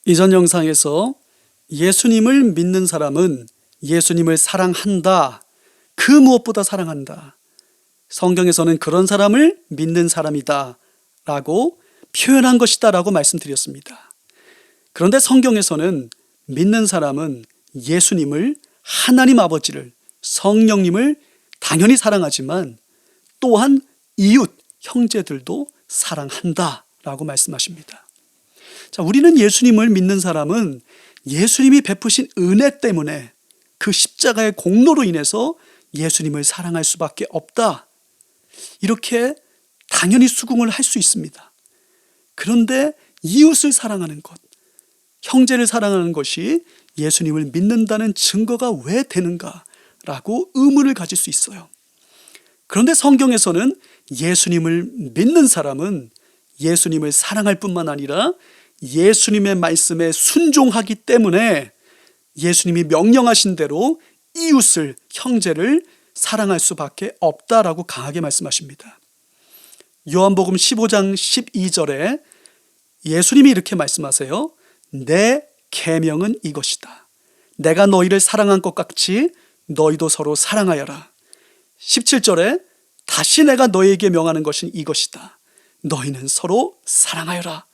이전 영상에서 예수님을 믿는 사람은 예수님을 사랑한다. 그 무엇보다 사랑한다. 성경에서는 그런 사람을 믿는 사람이다 라고 표현한 것이다 라고 말씀드렸습니다. 그런데 성경에서는 믿는 사람은 예수님을, 하나님 아버지를, 성령님을 당연히 사랑하지만 또한 이웃, 형제들도 사랑한다 라고 말씀하십니다. 자, 우리는 예수님을 믿는 사람은 예수님이 베푸신 은혜 때문에 그 십자가의 공로로 인해서 예수님을 사랑할 수밖에 없다. 이렇게 당연히 수긍을 할 수 있습니다. 그런데 이웃을 사랑하는 것, 형제를 사랑하는 것이 예수님을 믿는다는 증거가 왜 되는가라고 의문을 가질 수 있어요. 그런데 성경에서는 예수님을 믿는 사람은 예수님을 사랑할 뿐만 아니라 예수님의 말씀에 순종하기 때문에 예수님이 명령하신 대로 이웃을, 형제를 사랑할 수밖에 없다라고 강하게 말씀하십니다. 요한복음 15장 12절에 예수님이 이렇게 말씀하세요. 내 계명은 이것이다. 내가 너희를 사랑한 것 같이 너희도 서로 사랑하여라. 17절에 다시 내가 너희에게 명하는 것은 이것이다. 너희는 서로 사랑하여라.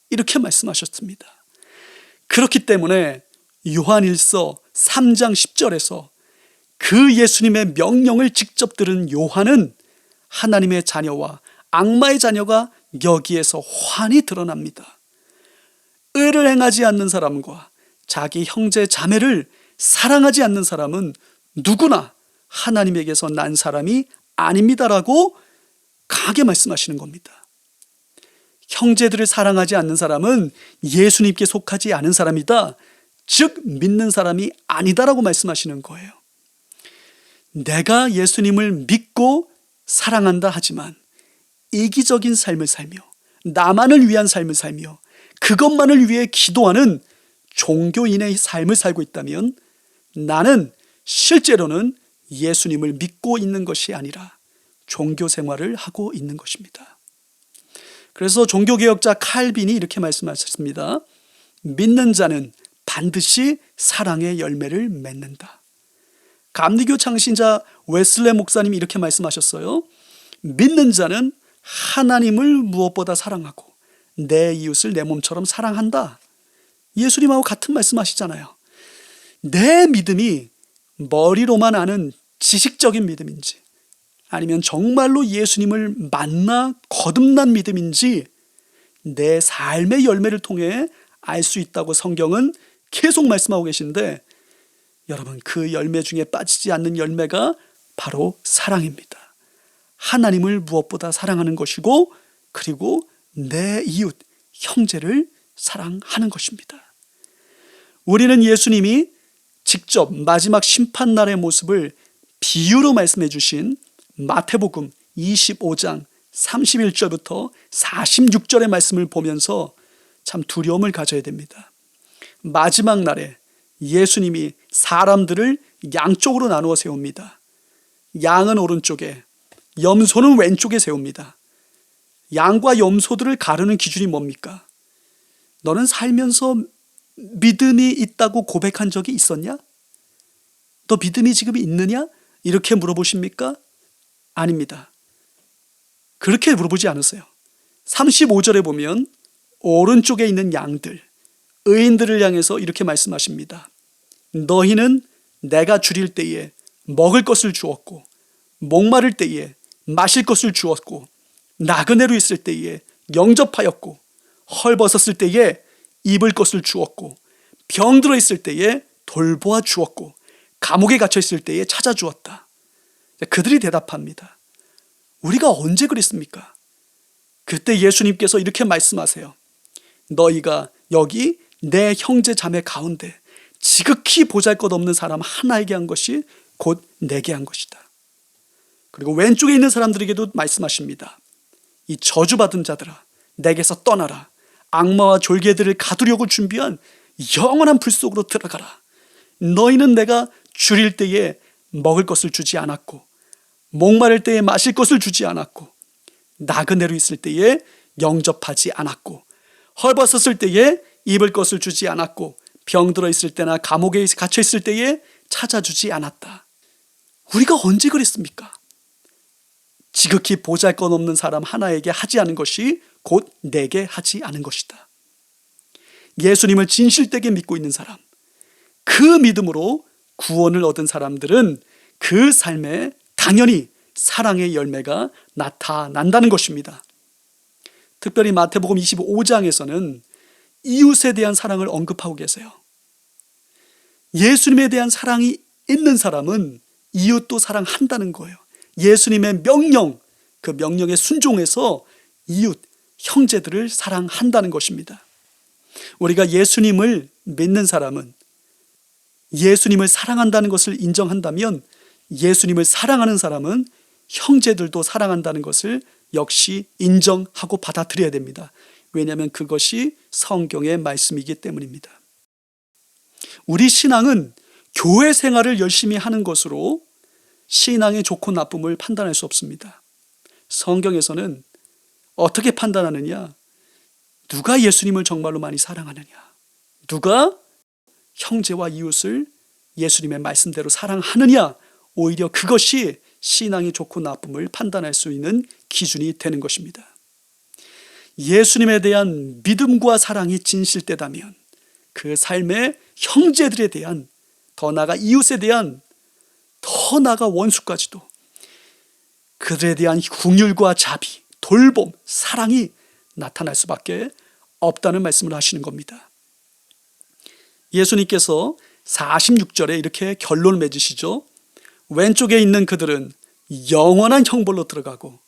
이렇게 말씀하셨습니다. 그렇기 때문에 요한일서 3장 10절에서 그 예수님의 명령을 직접 들은 요한은 하나님의 자녀와 악마의 자녀가 여기에서 환히 드러납니다. 의를 행하지 않는 사람과 자기 형제 자매를 사랑하지 않는 사람은 누구나 하나님에게서 난 사람이 아닙니다라고 강하게 말씀하시는 겁니다. 형제들을 사랑하지 않는 사람은 예수님께 속하지 않은 사람이다. 즉 믿는 사람이 아니다라고 말씀하시는 거예요. 내가 예수님을 믿고 사랑한다 하지만 이기적인 삶을 살며 나만을 위한 삶을 살며 그것만을 위해 기도하는 종교인의 삶을 살고 있다면 나는 실제로는 예수님을 믿고 있는 것이 아니라 종교 생활을 하고 있는 것입니다. 그래서 종교개혁자 칼빈이 이렇게 말씀하셨습니다. 믿는 자는 반드시 사랑의 열매를 맺는다. 감리교 창신자 웨슬레 목사님이 이렇게 말씀하셨어요. 믿는 자는 하나님을 무엇보다 사랑하고 내 이웃을 내 몸처럼 사랑한다. 예수님하고 같은 말씀하시잖아요. 내 믿음이 머리로만 아는 지식적인 믿음인지 아니면 정말로 예수님을 만나 거듭난 믿음인지 내 삶의 열매를 통해 알 수 있다고 성경은 계속 말씀하고 계신데 여러분 그 열매 중에 빠지지 않는 열매가 바로 사랑입니다. 하나님을 무엇보다 사랑하는 것이고 그리고 내 이웃, 형제를 사랑하는 것입니다. 우리는 예수님이 직접 마지막 심판날의 모습을 비유로 말씀해 주신 마태복음 25장 31절부터 46절의 말씀을 보면서 참 두려움을 가져야 됩니다. 마지막 날에 예수님이 사람들을 양쪽으로 나누어 세웁니다. 양은 오른쪽에, 염소는 왼쪽에 세웁니다. 양과 염소들을 가르는 기준이 뭡니까? 너는 살면서 믿음이 있다고 고백한 적이 있었냐? 너 믿음이 지금 있느냐? 이렇게 물어보십니까? 아닙니다. 그렇게 물어보지 않으세요. 35절에 보면 오른쪽에 있는 양들, 의인들을 향해서 이렇게 말씀하십니다. 너희는 내가 줄일 때에 먹을 것을 주었고 목마를 때에 마실 것을 주었고 나그네로 있을 때에 영접하였고 헐벗었을 때에 입을 것을 주었고 병들어 있을 때에 돌보아 주었고 감옥에 갇혀 있을 때에 찾아주었다. 그들이 대답합니다. 우리가 언제 그랬습니까? 그때 예수님께서 이렇게 말씀하세요. 너희가 여기 내 형제 자매 가운데 지극히 보잘것없는 사람 하나에게 한 것이 곧 내게 한 것이다. 그리고 왼쪽에 있는 사람들에게도 말씀하십니다. 이 저주받은 자들아 내게서 떠나라. 악마와 졸개들을 가두려고 준비한 영원한 불 속으로 들어가라. 너희는 내가 줄일 때에 먹을 것을 주지 않았고 목마를 때에 마실 것을 주지 않았고 나그네로 있을 때에 영접하지 않았고 헐벗었을 때에 입을 것을 주지 않았고 병들어 있을 때나 감옥에 갇혀 있을 때에 찾아주지 않았다. 우리가 언제 그랬습니까? 지극히 보잘것없는 사람 하나에게 하지 않은 것이 곧 내게 하지 않은 것이다. 예수님을 진실되게 믿고 있는 사람, 그 믿음으로 구원을 얻은 사람들은 그 삶에 당연히 사랑의 열매가 나타난다는 것입니다. 특별히 마태복음 25장에서는 이웃에 대한 사랑을 언급하고 계세요. 예수님에 대한 사랑이 있는 사람은 이웃도 사랑한다는 거예요. 예수님의 명령, 그 명령에 순종해서 이웃, 형제들을 사랑한다는 것입니다. 우리가 예수님을 믿는 사람은 예수님을 사랑한다는 것을 인정한다면 예수님을 사랑하는 사람은 형제들도 사랑한다는 것을 역시 인정하고 받아들여야 됩니다. 왜냐하면 그것이 성경의 말씀이기 때문입니다. 우리 신앙은 교회 생활을 열심히 하는 것으로 신앙의 좋고 나쁨을 판단할 수 없습니다. 성경에서는 어떻게 판단하느냐? 누가 예수님을 정말로 많이 사랑하느냐? 누가 형제와 이웃을 예수님의 말씀대로 사랑하느냐? 오히려 그것이 신앙이 좋고 나쁨을 판단할 수 있는 기준이 되는 것입니다. 예수님에 대한 믿음과 사랑이 진실되다면 그 삶의 형제들에 대한, 더 나아가 이웃에 대한, 더 나아가 원수까지도 그들에 대한 긍휼과 자비, 돌봄, 사랑이 나타날 수밖에 없다는 말씀을 하시는 겁니다. 예수님께서 46절에 이렇게 결론을 맺으시죠. 왼쪽에 있는 그들은 영원한 형벌로 들어가고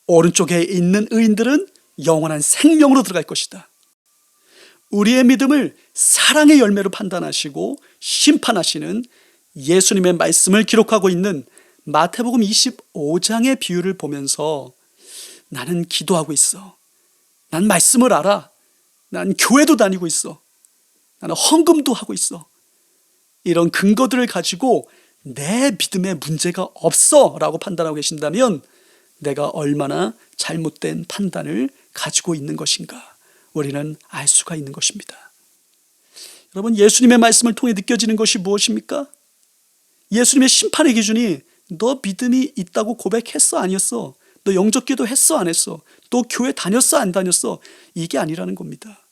오른쪽에 있는 의인들은 영원한 생명으로 들어갈 것이다. 우리의 믿음을 사랑의 열매로 판단하시고 심판하시는 예수님의 말씀을 기록하고 있는 마태복음 25장의 비유를 보면서 나는 기도하고 있어. 난 말씀을 알아. 난 교회도 다니고 있어. 나는 헌금도 하고 있어. 이런 근거들을 가지고 내 믿음에 문제가 없어 라고 판단하고 계신다면 내가 얼마나 잘못된 판단을 가지고 있는 것인가 우리는 알 수가 있는 것입니다. 여러분, 예수님의 말씀을 통해 느껴지는 것이 무엇입니까? 예수님의 심판의 기준이 너 믿음이 있다고 고백했어 아니었어? 너 영접기도 했어 안 했어? 너 교회 다녔어 안 다녔어? 이게 아니라는 겁니다.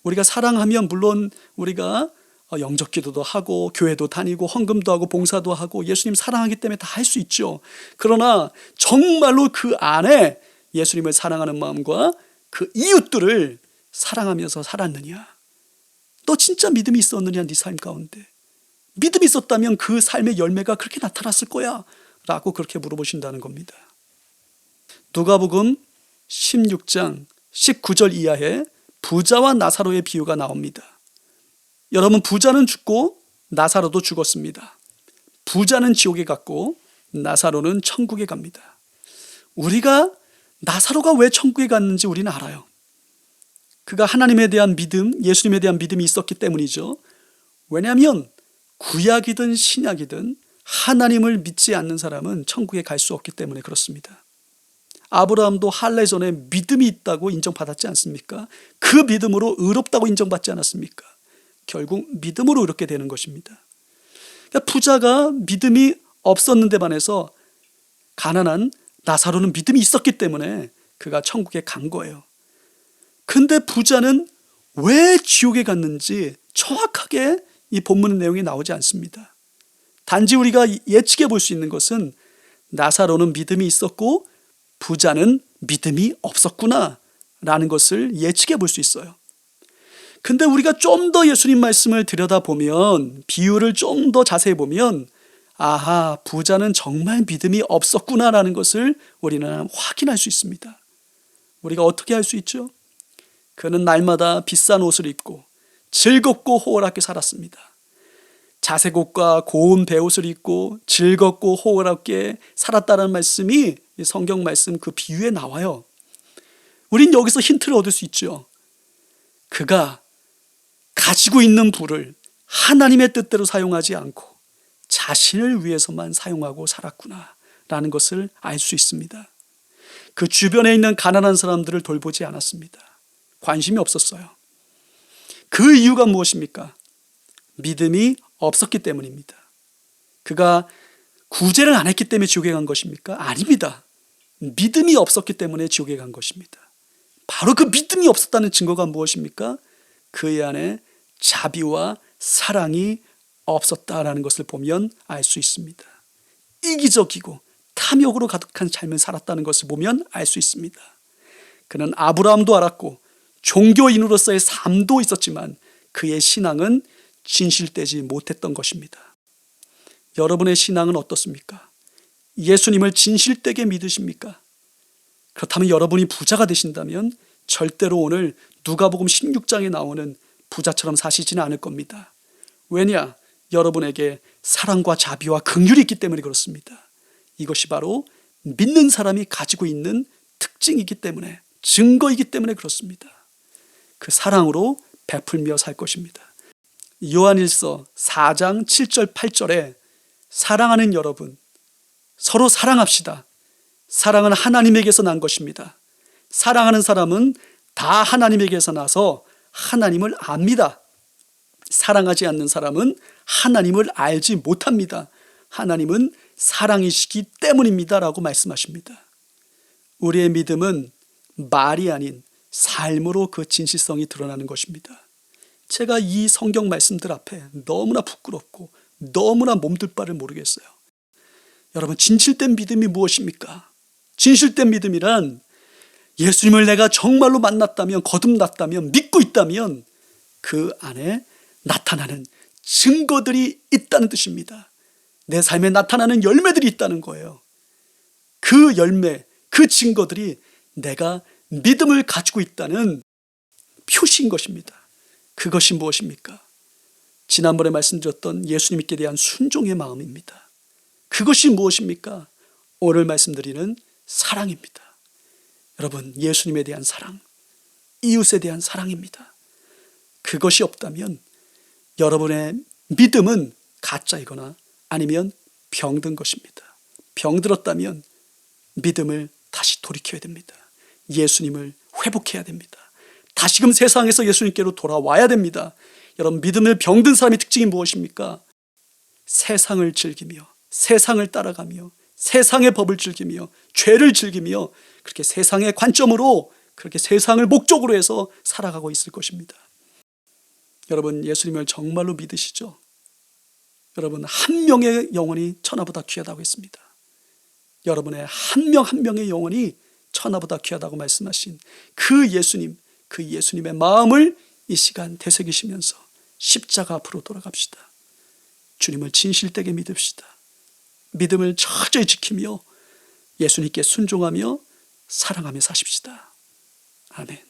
우리가 사랑하면 물론 우리가 영접기도도 하고 교회도 다니고 헌금도 하고 봉사도 하고 예수님 사랑하기 때문에 다 할 수 있죠. 그러나 정말로 그 안에 예수님을 사랑하는 마음과 그 이웃들을 사랑하면서 살았느냐? 너 진짜 믿음이 있었느냐? 네 삶 가운데 믿음이 있었다면 그 삶의 열매가 그렇게 나타났을 거야 라고 그렇게 물어보신다는 겁니다. 누가복음 16장 19절 이하에 부자와 나사로의 비유가 나옵니다. 여러분, 부자는 죽고 나사로도 죽었습니다. 부자는 지옥에 갔고 나사로는 천국에 갑니다. 우리가 나사로가 왜 천국에 갔는지 우리는 알아요. 그가 하나님에 대한 믿음, 예수님에 대한 믿음이 있었기 때문이죠. 왜냐하면 구약이든 신약이든 하나님을 믿지 않는 사람은 천국에 갈 수 없기 때문에 그렇습니다. 아브라함도 할례전에 믿음이 있다고 인정받았지 않습니까? 그 믿음으로 의롭다고 인정받지 않았습니까? 결국 믿음으로 이렇게 되는 것입니다. 그러니까 부자가 믿음이 없었는데 반해서 가난한 나사로는 믿음이 있었기 때문에 그가 천국에 간 거예요. 근데 부자는 왜 지옥에 갔는지 정확하게 이 본문 내용에 나오지 않습니다. 단지 우리가 예측해 볼 수 있는 것은 나사로는 믿음이 있었고 부자는 믿음이 없었구나 라는 것을 예측해 볼 수 있어요. 근데 우리가 좀 더 예수님 말씀을 들여다보면, 비유를 좀 더 자세히 보면 아하, 부자는 정말 믿음이 없었구나 라는 것을 우리는 확인할 수 있습니다. 우리가 어떻게 할 수 있죠? 그는 날마다 비싼 옷을 입고 즐겁고 호월하게 살았습니다. 자색 옷과 고운 베옷을 입고 즐겁고 호월하게 살았다는 말씀이 성경 말씀 그 비유에 나와요. 우린 여기서 힌트를 얻을 수 있죠. 그가 가지고 있는 부를 하나님의 뜻대로 사용하지 않고 자신을 위해서만 사용하고 살았구나 라는 것을 알 수 있습니다. 그 주변에 있는 가난한 사람들을 돌보지 않았습니다. 관심이 없었어요. 그 이유가 무엇입니까? 믿음이 없었기 때문입니다. 그가 구제를 안 했기 때문에 지옥에 간 것입니까? 아닙니다. 믿음이 없었기 때문에 지옥에 간 것입니다. 바로 그 믿음이 없었다는 증거가 무엇입니까? 그의 안에 자비와 사랑이 없었다라는 것을 보면 알 수 있습니다. 이기적이고 탐욕으로 가득한 삶을 살았다는 것을 보면 알 수 있습니다. 그는 아브라함도 알았고 종교인으로서의 삶도 있었지만 그의 신앙은 진실되지 못했던 것입니다. 여러분의 신앙은 어떻습니까? 예수님을 진실되게 믿으십니까? 그렇다면 여러분이 부자가 되신다면 절대로 오늘 누가복음 16장에 나오는 부자처럼 사시지는 않을 겁니다. 왜냐? 여러분에게 사랑과 자비와 긍휼이 있기 때문에 그렇습니다. 이것이 바로 믿는 사람이 가지고 있는 특징이기 때문에, 증거이기 때문에 그렇습니다. 그 사랑으로 베풀며 살 것입니다. 요한일서 4장 7절 8절에 사랑하는 여러분, 서로 사랑합시다. 사랑은 하나님에게서 난 것입니다. 사랑하는 사람은 다 하나님에게서 나서 하나님을 압니다. 사랑하지 않는 사람은 하나님을 알지 못합니다. 하나님은 사랑이시기 때문입니다. 라고 말씀하십니다. 우리의 믿음은 말이 아닌 삶으로 그 진실성이 드러나는 것입니다. 제가 이 성경 말씀들 앞에 너무나 부끄럽고 너무나 몸둘 바를 모르겠어요. 여러분, 진실된 믿음이 무엇입니까? 진실된 믿음이란 예수님을 내가 정말로 만났다면, 거듭났다면, 믿고 있다면 그 안에 나타나는 증거들이 있다는 뜻입니다. 내 삶에 나타나는 열매들이 있다는 거예요. 그 열매, 그 증거들이 내가 믿음을 가지고 있다는 표시인 것입니다. 그것이 무엇입니까? 지난번에 말씀드렸던 예수님께 대한 순종의 마음입니다. 그것이 무엇입니까? 오늘 말씀드리는 사랑입니다. 여러분, 예수님에 대한 사랑, 이웃에 대한 사랑입니다. 그것이 없다면 여러분의 믿음은 가짜이거나 아니면 병든 것입니다. 병들었다면 믿음을 다시 돌이켜야 됩니다. 예수님을 회복해야 됩니다. 다시금 세상에서 예수님께로 돌아와야 됩니다. 여러분, 믿음을 병든 사람의 특징이 무엇입니까? 세상을 즐기며, 세상을 따라가며, 세상의 법을 즐기며, 죄를 즐기며, 그렇게 세상의 관점으로, 그렇게 세상을 목적으로 해서 살아가고 있을 것입니다. 여러분, 예수님을 정말로 믿으시죠? 여러분, 한 명의 영혼이 천하보다 귀하다고 했습니다. 여러분의 한 명 한 명의 영혼이 천하보다 귀하다고 말씀하신 그 예수님, 그 예수님의 마음을 이 시간 되새기시면서 십자가 앞으로 돌아갑시다. 주님을 진실되게 믿읍시다. 믿음을 철저히 지키며 예수님께 순종하며 사랑하며 사십시다. 아멘.